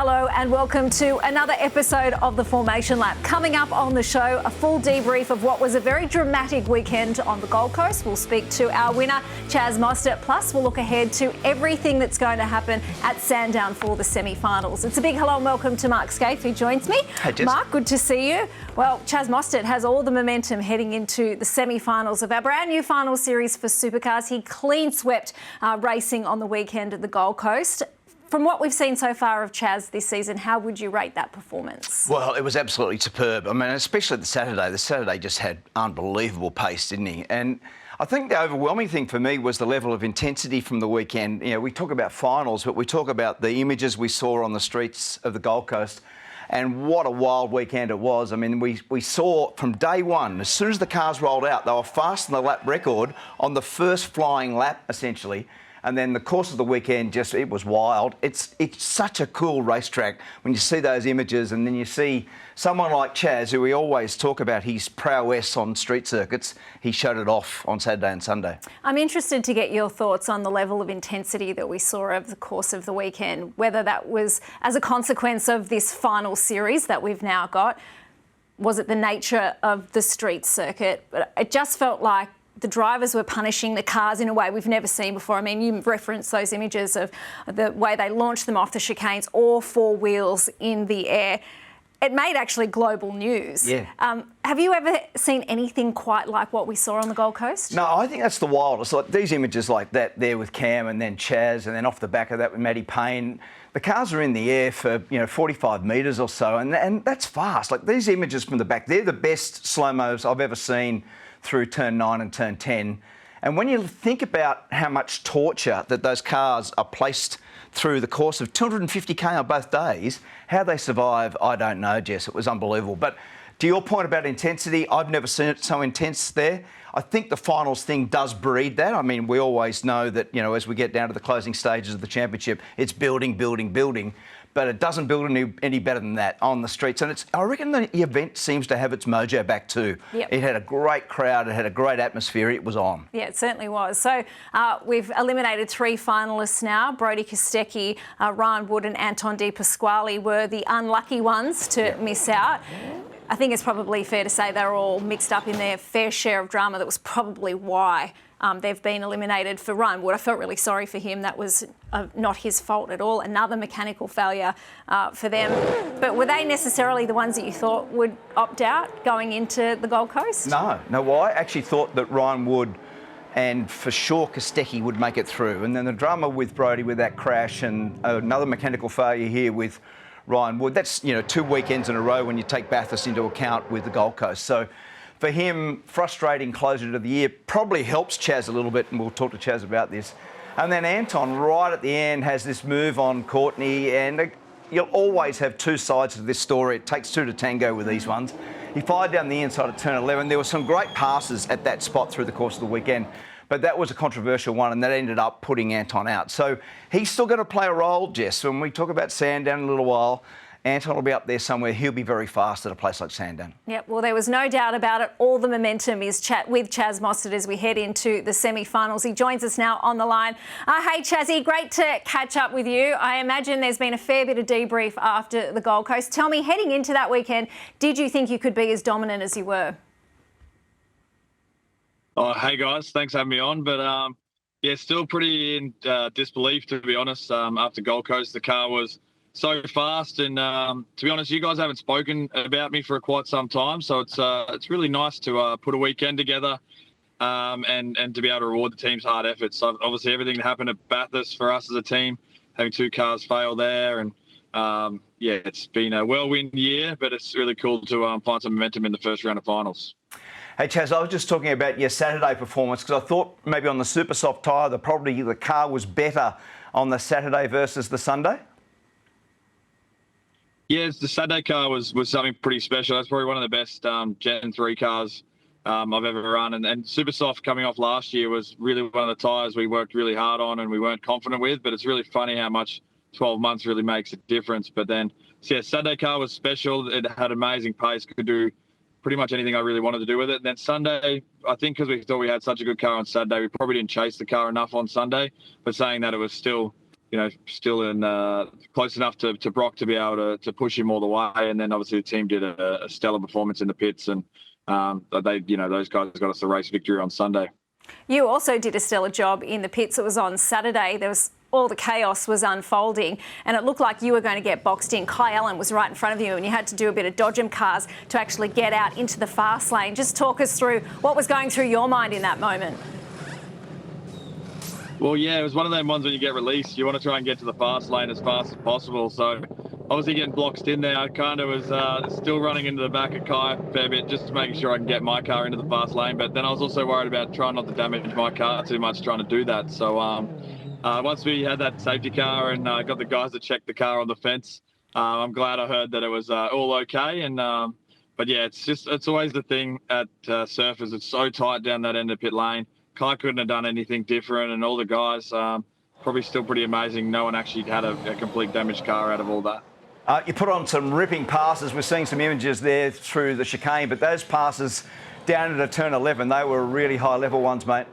Hello and welcome to another episode of the Formation Lap. Coming up on the show, a full debrief of what was a very dramatic weekend on the Gold Coast. We'll speak to our winner, Chaz Mostert. Plus, we'll look ahead to everything that's going to happen at Sandown for the semi-finals. It's a big hello and welcome to Mark Scaife, who joins me. Hey, Jess. Mark, good to see you. Well, Chaz Mostert has all the momentum heading into the semi-finals of our brand new final series for Supercars. He clean swept racing on the weekend at the Gold Coast. From what we've seen so far of Chaz this season, how would you rate that performance? Well, it was absolutely superb. I mean, especially the Saturday. The Saturday just had unbelievable pace, didn't he? And I think the overwhelming thing for me was the level of intensity from the weekend. You know, we talk about finals, but we talk about the images we saw on the streets of the Gold Coast. And what a wild weekend it was. I mean, we saw from day one, as soon as the cars rolled out, they were fast on the lap record on the first flying lap, essentially. And then the course of the weekend, it was wild. It's such a cool racetrack when you see those images, and then you see someone like Chaz, who we always talk about his prowess on street circuits. He showed it off on Saturday and Sunday. I'm interested to get your thoughts on the level of intensity that we saw over the course of the weekend, whether that was as a consequence of this final series that we've now got. Was it the nature of the street circuit? But it just felt like the drivers were punishing the cars in a way we've never seen before. I mean, you referenced those images of the way they launched them off the chicanes, all four wheels in the air. It made actually global news. Yeah. Have you ever seen anything quite like what we saw on the Gold Coast? No, I think that's the wildest. Like these images like that there with Cam and then Chaz, and then off the back of that with Matty Payne. The cars are in the air for 45 metres or so, and that's fast. Like these images from the back, they're the best slow-mos I've ever seen through turn 9 and turn 10. And when you think about how much torture that those cars are placed through the course of 250k on both days, how they survive, I don't know, Jess. It was unbelievable. But to your point about intensity, I've never seen it so intense there. I think the finals thing does breed that. I mean, we always know that, as we get down to the closing stages of the championship, it's building, building, building. But it doesn't build any better than that on the streets. And I reckon the event seems to have its mojo back too. Yep. It had a great crowd. It had a great atmosphere. It was on. Yeah, it certainly was. So we've eliminated 3 finalists now. Brodie Kostecki, Ryan Wood and Anton De Pasquale were the unlucky ones to miss out. I think it's probably fair to say they're all mixed up in their fair share of drama. That was probably why they've been eliminated. For Ryan Wood, I felt really sorry for him. That was not his fault at all. Another mechanical failure for them. But were they necessarily the ones that you thought would opt out going into the Gold Coast? No. I actually thought that Ryan Wood and for sure Kostecki would make it through. And then the drama with Brodie with that crash and another mechanical failure here with Ryan Wood. That's, 2 weekends in a row when you take Bathurst into account with the Gold Coast. So for him, frustrating closure to the year, probably helps Chaz a little bit, and we'll talk to Chaz about this. And then Anton, right at the end, has this move on Courtney, and you'll always have 2 sides to this story. It takes 2 to tango with these ones. He fired down the inside of turn 11. There were some great passes at that spot through the course of the weekend, but that was a controversial one, and that ended up putting Anton out. So he's still going to play a role, Jess. When we talk about Sandown in a little while, Anton will be up there somewhere. He'll be very fast at a place like Sandown. Yeah, well, there was no doubt about it. All the momentum is with Chaz Mostert as we head into the semi-finals. He joins us now on the line. Hey, Chazzy, great to catch up with you. I imagine there's been a fair bit of debrief after the Gold Coast. Tell me, heading into that weekend, did you think you could be as dominant as you were? Oh, hey guys, thanks for having me on. But yeah, still pretty in disbelief, to be honest. After Gold Coast, the car was so fast, and to be honest, you guys haven't spoken about me for quite some time, so it's really nice to put a weekend together and to be able to reward the team's hard efforts. So obviously, everything that happened at Bathurst for us as a team, having 2 cars fail there, and yeah, it's been a whirlwind year, but it's really cool to find some momentum in the first round of finals. Hey, Chaz, I was just talking about your Saturday performance because I thought maybe on the super soft tyre, the car was better on the Saturday versus the Sunday. Yeah, the Saturday car was something pretty special. That's probably one of the best Gen 3 cars I've ever run. And super soft coming off last year was really one of the tyres we worked really hard on and we weren't confident with. But it's really funny how much 12 months really makes a difference. But then, so yeah, Saturday car was special. It had amazing pace, could do pretty much anything I really wanted to do with it. And then Sunday, I think because we thought we had such a good car on Saturday, we probably didn't chase the car enough on Sunday, but saying that it was still still in close enough to Brock to be able to push him all the way. And then obviously the team did a stellar performance in the pits, and those guys got us the race victory on Sunday. You also did a stellar job in the pits. It was on Saturday. All the chaos was unfolding and it looked like you were going to get boxed in. Kai Allen was right in front of you and you had to do a bit of dodgem cars to actually get out into the fast lane. Just talk us through what was going through your mind in that moment. Well, yeah, it was one of them ones when you get released, you want to try and get to the fast lane as fast as possible. So obviously getting blocked in there, I kind of was still running into the back of Kai a fair bit, just making sure I can get my car into the fast lane. But then I was also worried about trying not to damage my car too much trying to do that. So once we had that safety car and got the guys to check the car on the fence, I'm glad I heard that it was all okay. And but yeah, it's always the thing at surfers. It's so tight down that end of pit lane. Kai couldn't have done anything different, and all the guys probably still pretty amazing. No one actually had a complete damaged car out of all that. You put on some ripping passes. We're seeing some images there through the chicane, but those passes down into turn 11, they were really high-level ones, mate.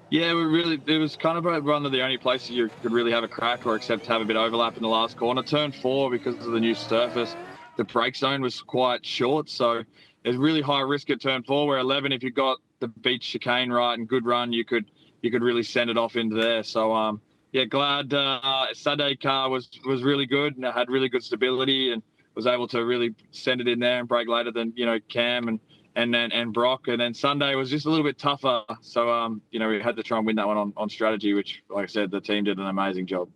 Yeah, it was kind of one of the only places you could really have a crack or except have a bit of overlap in the last corner. Turn 4, because of the new surface, the brake zone was quite short, so there's really high risk at turn 4, where 11, if you got the beach chicane right and good run, you could really send it off into there. So yeah, glad Saturday car was really good and it had really good stability and was able to really send it in there and brake later than Cam and Brock. And then Sunday was just a little bit tougher. So we had to try and win that one on strategy, which, like I said, the team did an amazing job.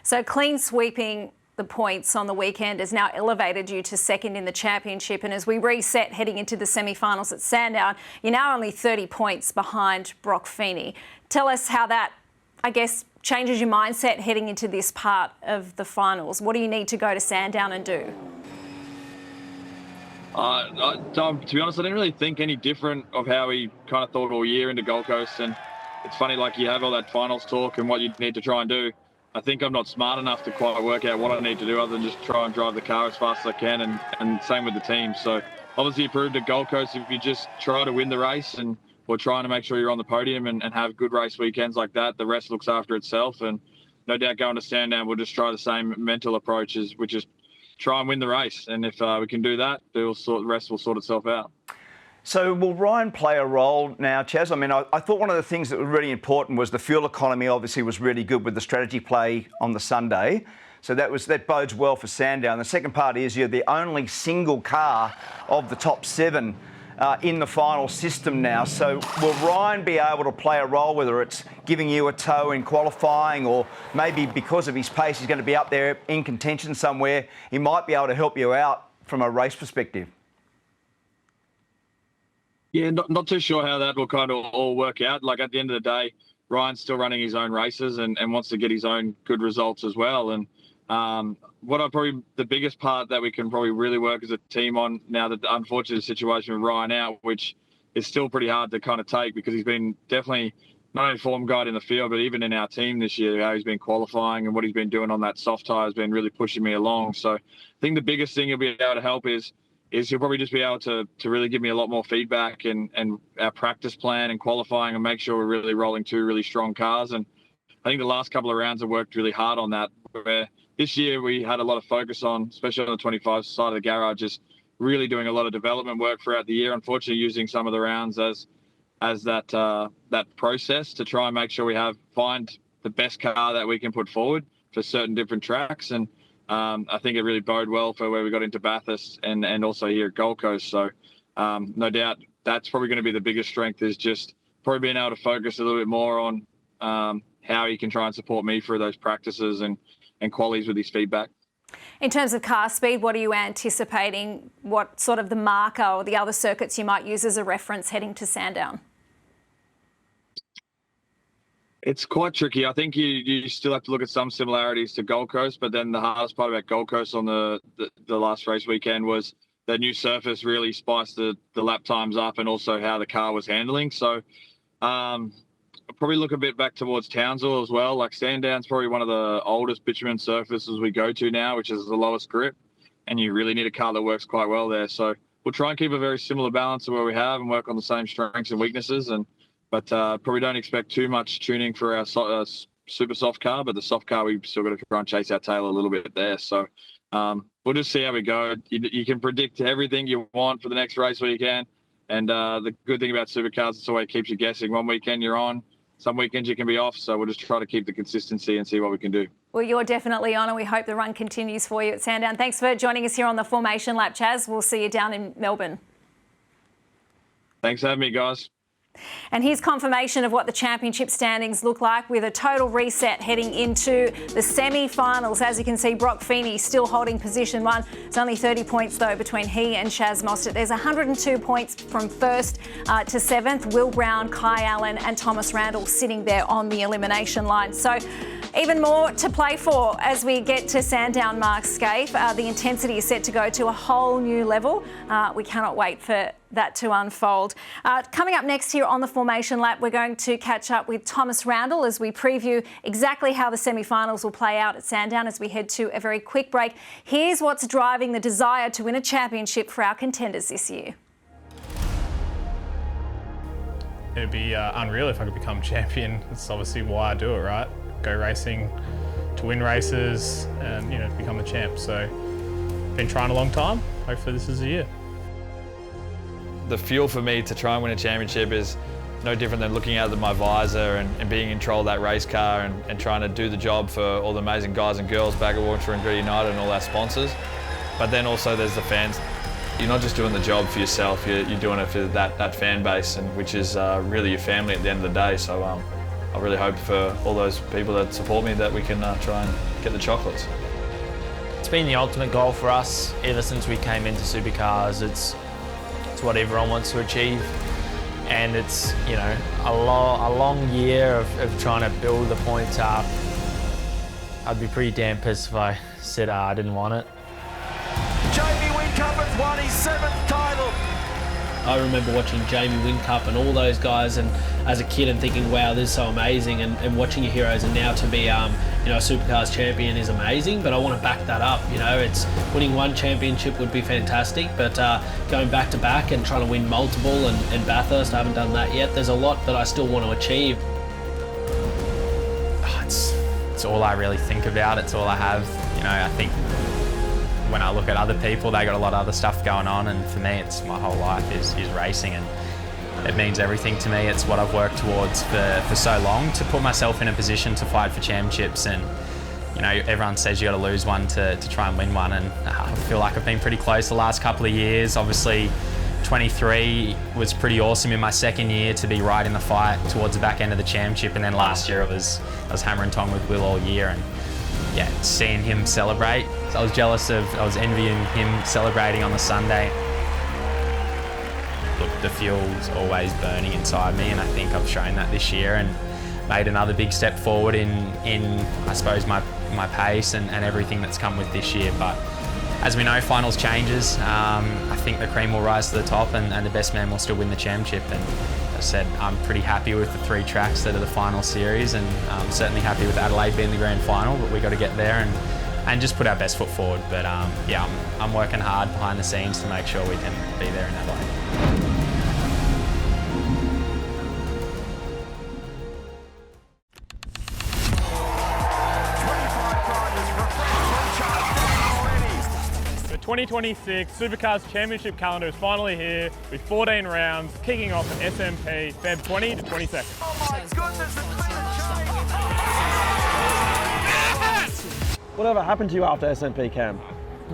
So clean sweeping the points on the weekend has now elevated you to second in the championship, and as we reset heading into the semi-finals at Sandown, you're now only 30 points behind Brock Feeney. Tell us how that, I guess, changes your mindset heading into this part of the finals. What do you need to go to Sandown and do? To be honest, I didn't really think any different of how we kind of thought all year into Gold Coast, and it's funny, like you have all that finals talk and what you need to try and do. I think I'm not smart enough to quite work out what I need to do other than just try and drive the car as fast as I can, and same with the team. So obviously you proved at Gold Coast, if you just try to win the race and we're trying to make sure you're on the podium and have good race weekends like that, the rest looks after itself. And no doubt going to Sandown, we'll just try the same mental approach, which is try and win the race. And if we can do that, the rest will sort itself out. So will Ryan play a role now, Chaz? I mean, I thought one of the things that was really important was the fuel economy obviously was really good with the strategy play on the Sunday. So that bodes well for Sandown. The second part is you're the only single car of the top 7 in the final system now. So will Ryan be able to play a role, whether it's giving you a tow in qualifying or maybe because of his pace he's going to be up there in contention somewhere, he might be able to help you out from a race perspective? Yeah, not too sure how that will kind of all work out. Like at the end of the day, Ryan's still running his own races and wants to get his own good results as well. And the biggest part that we can probably really work as a team on now that the unfortunate situation with Ryan out, which is still pretty hard to kind of take because he's been definitely not only form guide in the field, but even in our team this year, how he's been qualifying and what he's been doing on that soft tyre has been really pushing me along. So I think the biggest thing he'll be able to help is he'll probably just be able to really give me a lot more feedback and our practice plan and qualifying and make sure we're really rolling 2 really strong cars. And I think the last couple of rounds have worked really hard on that, where this year we had a lot of focus on, especially on the 25 side of the garage, just really doing a lot of development work throughout the year. Unfortunately, using some of the rounds as that process to try and make sure we find the best car that we can put forward for certain different tracks. And I think it really bode well for where we got into Bathurst and also here at Gold Coast. So no doubt that's probably going to be the biggest strength, is just probably being able to focus a little bit more on how he can try and support me through those practices and qualities with his feedback. In terms of car speed, what are you anticipating? What sort of the marker or the other circuits you might use as a reference heading to Sandown? It's quite tricky. I think you still have to look at some similarities to Gold Coast, but then the hardest part about Gold Coast on the last race weekend was the new surface really spiced the lap times up and also how the car was handling. So I'll probably look a bit back towards Townsville as well. Like Sandown's probably one of the oldest bitumen surfaces we go to now, which is the lowest grip, and you really need a car that works quite well there. So we'll try and keep a very similar balance to where we have and work on the same strengths and weaknesses. But probably don't expect too much tuning for our super soft car, but the soft car, we've still got to try and chase our tail a little bit there. So we'll just see how we go. You can predict everything you want for the next race weekend. And the good thing about supercars, it's always keeps you guessing. One weekend you're on, some weekends you can be off. So we'll just try to keep the consistency and see what we can do. Well, you're definitely on, and we hope the run continues for you at Sandown. Thanks for joining us here on the Formation Lap, Chaz. We'll see you down in Melbourne. Thanks for having me, guys. And here's confirmation of what the championship standings look like, with a total reset heading into the semi-finals. As you can see, Brock Feeney still holding position 1. It's only 30 points, though, between he and Chaz Mostert. There's 102 points from 1st to 7th. Will Brown, Kai Allen and Thomas Randle sitting there on the elimination line. So even more to play for as we get to Sandown, Mark Scaife. The intensity is set to go to a whole new level. We cannot wait for that to unfold. Coming up next here on the Formation Lap, we're going to catch up with Thomas Randle as we preview exactly how the semi-finals will play out at Sandown as we head to a very quick break. Here's what's driving the desire to win a championship for our contenders this year. It'd be unreal if I could become champion. That's obviously why I do it, right? Go racing to win races and, to become the champ. So, been trying a long time. Hopefully this is the year. The fuel for me to try and win a championship is no different than looking out of my visor and being in control of that race car and trying to do the job for all the amazing guys and girls back at Walkinshaw and Gritty United and all our sponsors. But then also there's the fans. You're not just doing the job for yourself, you're doing it for that fan base, and which is really your family at the end of the day. So I really hope for all those people that support me that we can try and get the chocolates. It's been the ultimate goal for us ever since we came into supercars. It's what everyone wants to achieve, and it's a long year of trying to build the points up. I'd be pretty damn pissed if I said I didn't want it. Jamie Whincup has won his 7th title. I remember watching Jamie Whincup and all those guys, and as a kid, and thinking, wow, this is so amazing, and watching your heroes, and now to be a Supercars champion is amazing, but I want to back that up. It's winning one championship would be fantastic, but going back to back and trying to win multiple, and Bathurst, I haven't done that yet. There's a lot that I still want to achieve. It's all I really think about. It's all I have. I think when I look at other people, they got a lot of other stuff going on, and for me, it's my whole life is racing, and it means everything to me. It's what I've worked towards for so long, to put myself in a position to fight for championships. And everyone says you got to lose one to try and win one, and I feel like I've been pretty close the last couple of years. Obviously 23 was pretty awesome in my second year to be right in the fight towards the back end of the championship, and then last year I was hammer and tong with Will all year, and yeah, seeing him celebrate, I was envying him celebrating on the Sunday. Look, the fuel's always burning inside me, and I think I've shown that this year and made another big step forward in I suppose my pace and everything that's come with this year. But as we know, finals changes. I think the cream will rise to the top, and the best man will still win the championship. And as I said, I'm pretty happy with the 3 tracks that are the final series, and I'm certainly happy with Adelaide being the grand final, but we got to get there and just put our best foot forward. But yeah, I'm working hard behind the scenes to make sure we can be there in Adelaide. The 2026 Supercars Championship calendar is finally here, with 14 rounds kicking off at SMP Feb 20 to 22nd. Oh my goodness, it's been a change. Whatever happened to you after SMP, Cam?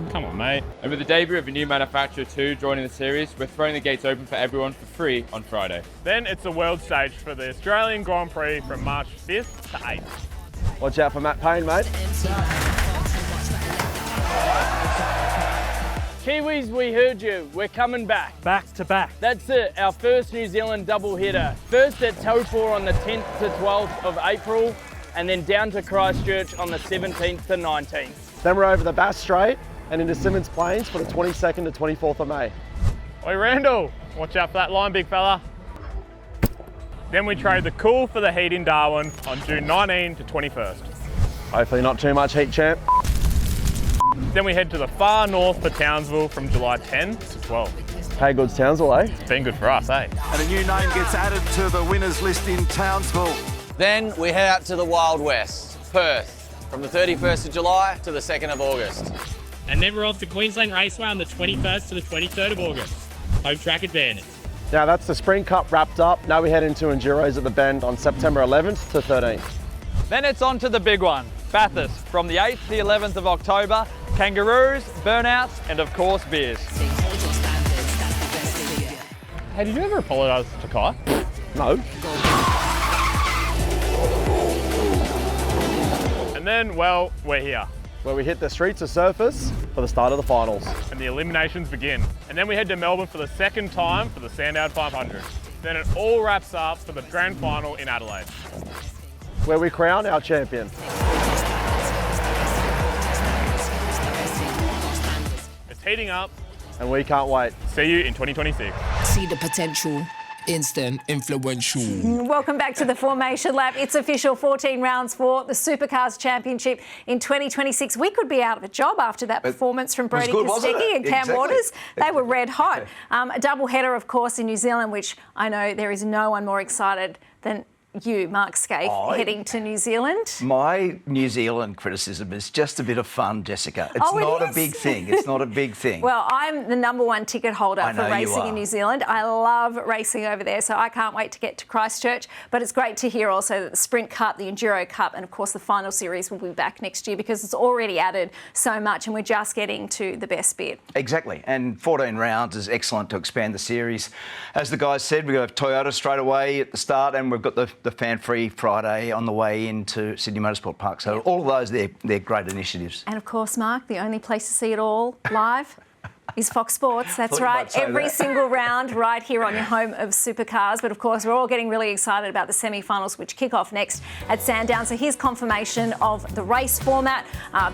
Come on, mate. And with the debut of a new manufacturer too joining the series, we're throwing the gates open for everyone for free on Friday. Then it's the world stage for the Australian Grand Prix from March 5th to 8th. Watch out for Matt Payne, mate. Kiwis, we heard you. We're coming back. Back to back. That's it, our first New Zealand double header. First at Taupō on the 10th to 12th of April, and then down to Christchurch on the 17th to 19th. Then we're over the Bass Strait and into Symmons Plains for the 22nd to 24th of May. Oi, Randle, watch out for that line, big fella. Then we trade the cool for the heat in Darwin on June 19 to 21st. Hopefully not too much heat, champ. Then we head to the far north for Townsville from July 10 to 12. Hey, good's Townsville, eh? It's been good for us, eh? And a new name gets added to the winners list in Townsville. Then we head out to the Wild West, Perth, from the 31st of July to the 2nd of August. And then we're off to Queensland Raceway on the 21st to the 23rd of August. Home track advantage. Now that's the Sprint Cup wrapped up. Now we head into Enduros at the Bend on September 11th to 13th. Then it's on to the big one, Bathurst, from the 8th to the 11th of October. Kangaroos, burnouts, and of course beers. Hey, did you ever apologise to Kai? No. And then, well, we're here. Where we hit the streets of Surfers for the start of the finals. And the eliminations begin. And then we head to Melbourne for the second time for the Sandown 500. Then it all wraps up for the grand final in Adelaide. Where we crown our champion. It's heating up. And we can't wait. See you in 2026. See the potential. Instant influential. Welcome back to the Formation Lab. It's official, 14 rounds for the Supercars Championship in 2026. We could be out of a job after that performance from Brody Kostecki and Cam Waters. They were red hot. A double header, of course, in New Zealand, which I know there is no one more excited than you, Mark Scaife, heading to New Zealand. My New Zealand criticism is just a bit of fun, Jessica. It's not a big thing. It's not a big thing. Well, I'm the #1 ticket holder for racing in New Zealand. I love racing over there, so I can't wait to get to Christchurch. But it's great to hear also that the Sprint Cup, the Enduro Cup, and of course the final series will be back next year because it's already added so much and we're just getting to the best bit. Exactly. And 14 rounds is excellent to expand the series. As the guys said, we've got Toyota straight away at the start and we've got the fan-free Friday on the way into Sydney Motorsport Park. So all of those, they're great initiatives. And of course, Mark, the only place to see it all live is Fox Sports. That's right. Every single round right here on your home of supercars. But of course, we're all getting really excited about the semi-finals, which kick off next at Sandown. So here's confirmation of the race format.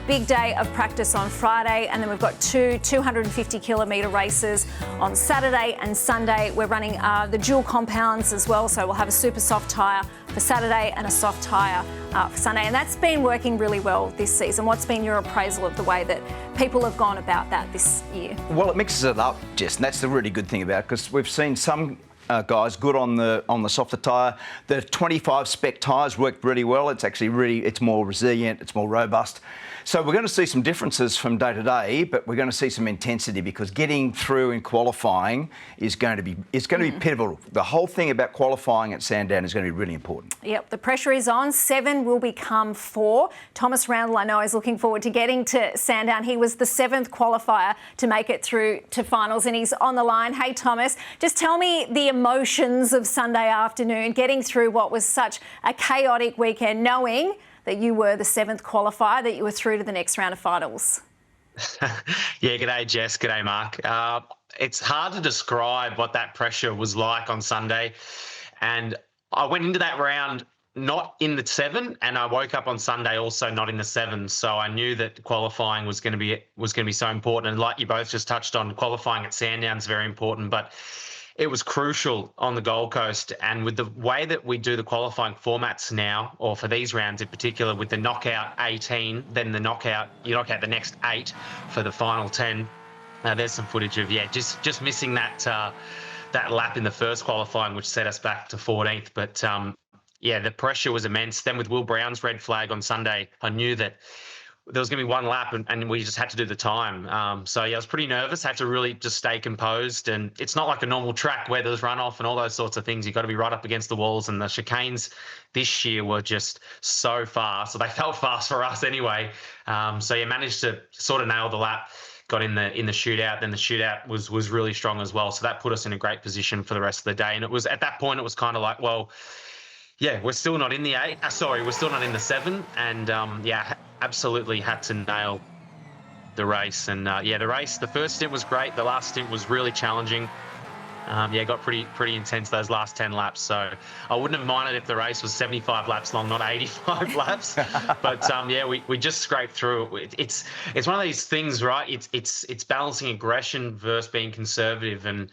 Big day of practice on Friday. And then we've got two 250-kilometre races on Saturday and Sunday. We're running the dual compounds as well. So we'll have a super soft tyre for Saturday and a soft tyre for Sunday. And that's been working really well this season. What's been your appraisal of the way that people have gone about that this year? Well, it mixes it up, Jess, and that's the really good thing about it, because we've seen some guys good on the softer tyre. The 25 spec tyres worked really well. It's actually it's more resilient, it's more robust. So we're going to see some differences from day to day, but we're going to see some intensity because getting through in qualifying is going to be pivotal. The whole thing about qualifying at Sandown is going to be really important. Yep, the pressure is on. 7 will become 4. Thomas Randle, I know, is looking forward to getting to Sandown. He was the 7th qualifier to make it through to finals, and he's on the line. Hey, Thomas, just tell me the emotions of Sunday afternoon, getting through what was such a chaotic weekend, knowing that you were the 7th qualifier, that you were through to the next round of finals. Yeah, g'day Jess, g'day Mark. It's hard to describe what that pressure was like on Sunday. And I went into that round not in the 7, and I woke up on Sunday also not in the 7. So I knew that qualifying was going to be so important. And like you both just touched on, qualifying at Sandown is very important, but it was crucial on the Gold Coast. And with the way that we do the qualifying formats now, or for these rounds in particular, with the knockout 18, then you knock out the next 8 for the final 10. There's some footage of, just missing that lap in the first qualifying, which set us back to 14th. But the pressure was immense. Then with Will Brown's red flag on Sunday, I knew that there was going to be one lap and we just had to do the time. I was pretty nervous, had to really just stay composed. And it's not like a normal track where there's runoff and all those sorts of things. You've got to be right up against the walls. And the chicanes this year were just so fast. So they felt fast for us anyway. Managed to sort of nail the lap, got in the shootout. Then the shootout was really strong as well. So that put us in a great position for the rest of the day. And it was at that point, it was kind of like, well, yeah, we're still not in the 8. We're still not in the 7. And absolutely had to nail the race. And the first stint was great. The last stint was really challenging. Got pretty intense those last 10 laps. So I wouldn't have minded if the race was 75 laps long, not 85 laps. But we just scraped through it. It's one of these things, right? It's balancing aggression versus being conservative. And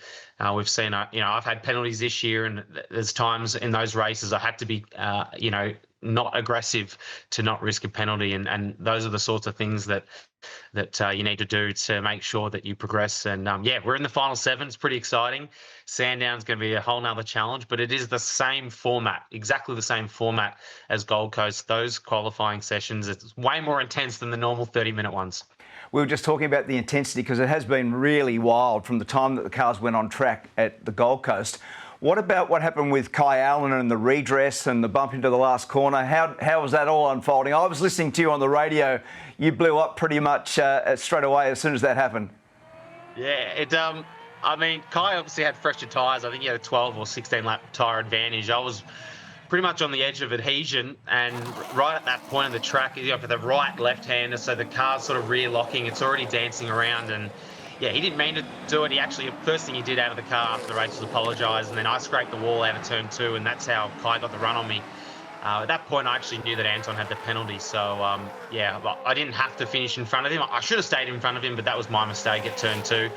we've seen, I've had penalties this year, and there's times in those races I had to be, not aggressive to not risk a penalty. And those are the sorts of things that you need to do to make sure that you progress. And yeah, we're in the final 7. It's pretty exciting. Sandown's going to be a whole nother challenge, but it is the same format, exactly the same format as Gold Coast. Those qualifying sessions, it's way more intense than the normal 30-minute ones. We were just talking about the intensity because it has been really wild from the time that the cars went on track at the Gold Coast. What about what happened with Kai Allen and the redress and the bump into the last corner? How was that all unfolding? I was listening to you on the radio. You blew up pretty much straight away as soon as that happened. Yeah, I mean, Kai obviously had fresher tyres. I think he had a 12 or 16 lap tyre advantage. I was pretty much on the edge of adhesion, and right at that point of the track, you know, for the right left-hander, so the car's sort of rear locking, it's already dancing around, and yeah, he didn't mean to do it. He actually, first thing he did out of the car after the race was apologise, and then I scraped the wall out of turn 2, and that's how Kai got the run on me. At that point, I actually knew that Anton had the penalty, so yeah, I didn't have to finish in front of him. I should have stayed in front of him, but that was my mistake at turn 2.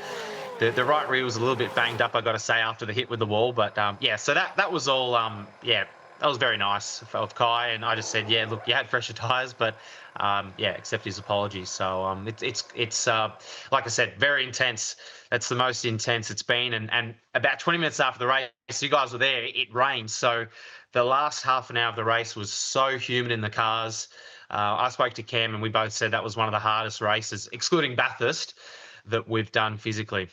The right rear was a little bit banged up, I got to say, after the hit with the wall, but yeah, so that was all, yeah, that was very nice of Kai, and I just said, yeah, look, you had fresher tyres, but yeah, accept his apologies. So it's like I said, very intense. That's the most intense it's been, and about 20 minutes after the race, you guys were there, it rained. So the last half an hour of the race was so humid in the cars. I spoke to Cam, and we both said that was one of the hardest races, excluding Bathurst, that we've done physically.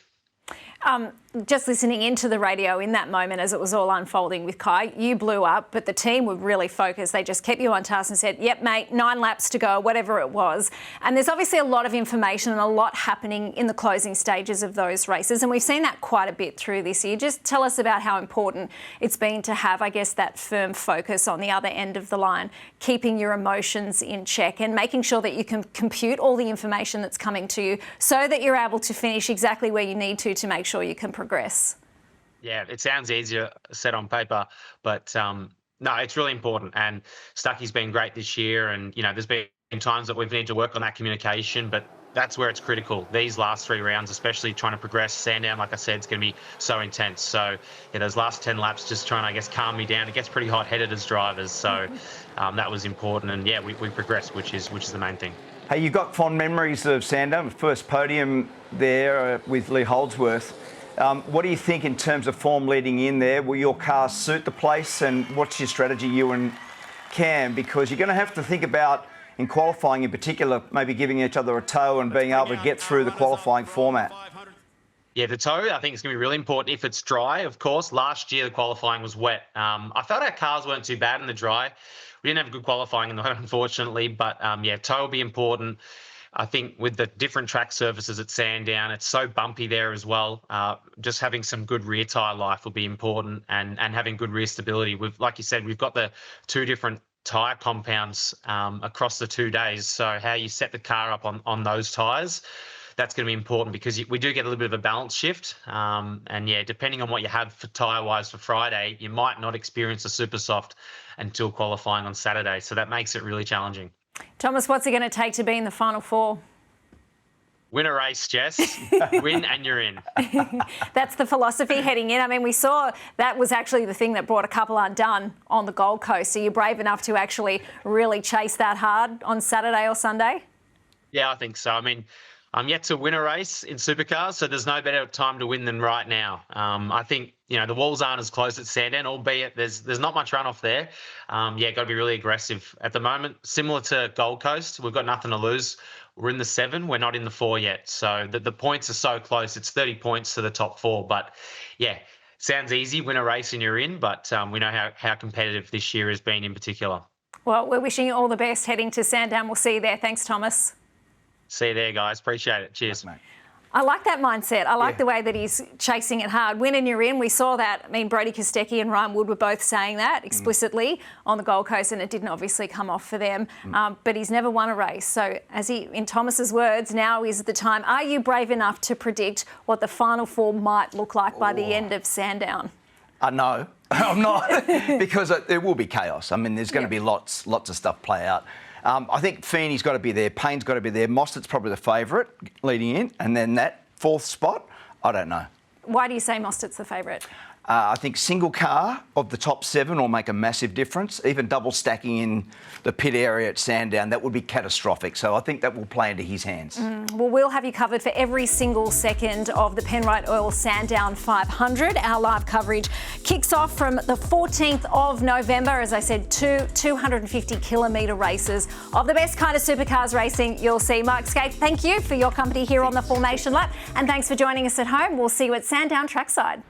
Just listening into the radio in that moment as it was all unfolding with Kai, you blew up, but the team were really focused. They just kept you on task and said, yep, mate, 9 laps to go, whatever it was. And there's obviously a lot of information and a lot happening in the closing stages of those races. And we've seen that quite a bit through this year. Just tell us about how important it's been to have, I guess, that firm focus on the other end of the line, keeping your emotions in check and making sure that you can compute all the information that's coming to you so that you're able to finish exactly where you need to make sure you can progress. Yeah, it sounds easier said on paper, but no, it's really important. And Stucky's been great this year, and you know, there's been times that we've needed to work on that communication, but that's where it's critical. These last 3 rounds, especially trying to progress. Sandown, like I said, it's going to be so intense. So yeah, those last 10 laps, just trying to, I guess, calm me down. It gets pretty hot-headed as drivers, so that was important. And yeah, we progressed, which is the main thing. Hey, you got fond memories of Sandown, first podium there with Lee Holdsworth. What do you think in terms of form leading in there? Will your cars suit the place, and what's your strategy, you and Cam? Because you're going to have to think about, in qualifying in particular, maybe giving each other a tow and being able to get through the qualifying format. Yeah, the tow, I think it's going to be really important if it's dry, of course. Last year, the qualifying was wet. I felt our cars weren't too bad in the dry. We didn't have good qualifying in the wet, unfortunately, but yeah, tow will be important. I think with the different track surfaces at Sandown, it's so bumpy there as well. Just having some good rear tyre life will be important, and having good rear stability. Like you said, we've got the 2 different tyre compounds across the 2 days. So how you set the car up on those tyres, that's going to be important, because we do get a little bit of a balance shift. And yeah, depending on what you have for tyre-wise for Friday, you might not experience a super soft until qualifying on Saturday. So that makes it really challenging. Thomas, what's it going to take to be in the Final 4? Win a race, Jess. Win and you're in. That's the philosophy heading in. I mean, we saw that was actually the thing that brought a couple undone on the Gold Coast. Are you brave enough to actually really chase that hard on Saturday or Sunday? Yeah, I think so. I mean, I'm yet to win a race in supercars, so there's no better time to win than right now. I think, you know, the walls aren't as close at Sandown, albeit there's not much runoff there. Yeah, got to be really aggressive at the moment. Similar to Gold Coast, we've got nothing to lose. We're in the 7, we're not in the 4 yet. So the points are so close. It's 30 points to the top 4. But yeah, sounds easy, win a race and you're in. But we know how competitive this year has been in particular. Well, we're wishing you all the best heading to Sandown. We'll see you there. Thanks, Thomas. See you there, guys. Appreciate it. Cheers, mate. I like that mindset. I like the way that he's chasing it hard. Win and you're in. We saw that. I mean, Brody Kostecki and Ryan Wood were both saying that explicitly on the Gold Coast, and it didn't obviously come off for them. But he's never won a race. So, as in Thomas's words, now is the time. Are you brave enough to predict what the Final 4 might look like by the end of Sandown? No, I'm not, because it will be chaos. I mean, there's going to be lots of stuff play out. I think Feeney's got to be there, Payne's got to be there, Mostert's probably the favourite leading in, and then that 4th spot, I don't know. Why do you say Mostert's the favourite? I think single car of the top 7 will make a massive difference. Even double stacking in the pit area at Sandown, that would be catastrophic. So I think that will play into his hands. Well, we'll have you covered for every single second of the Penrite Oil Sandown 500. Our live coverage kicks off from the 14th of November. As I said, 250-kilometre races of the best kind of supercars racing you'll see. Mark Skate, thank you for your company here on the Formation Lap, and thanks for joining us at home. We'll see you at Sandown trackside.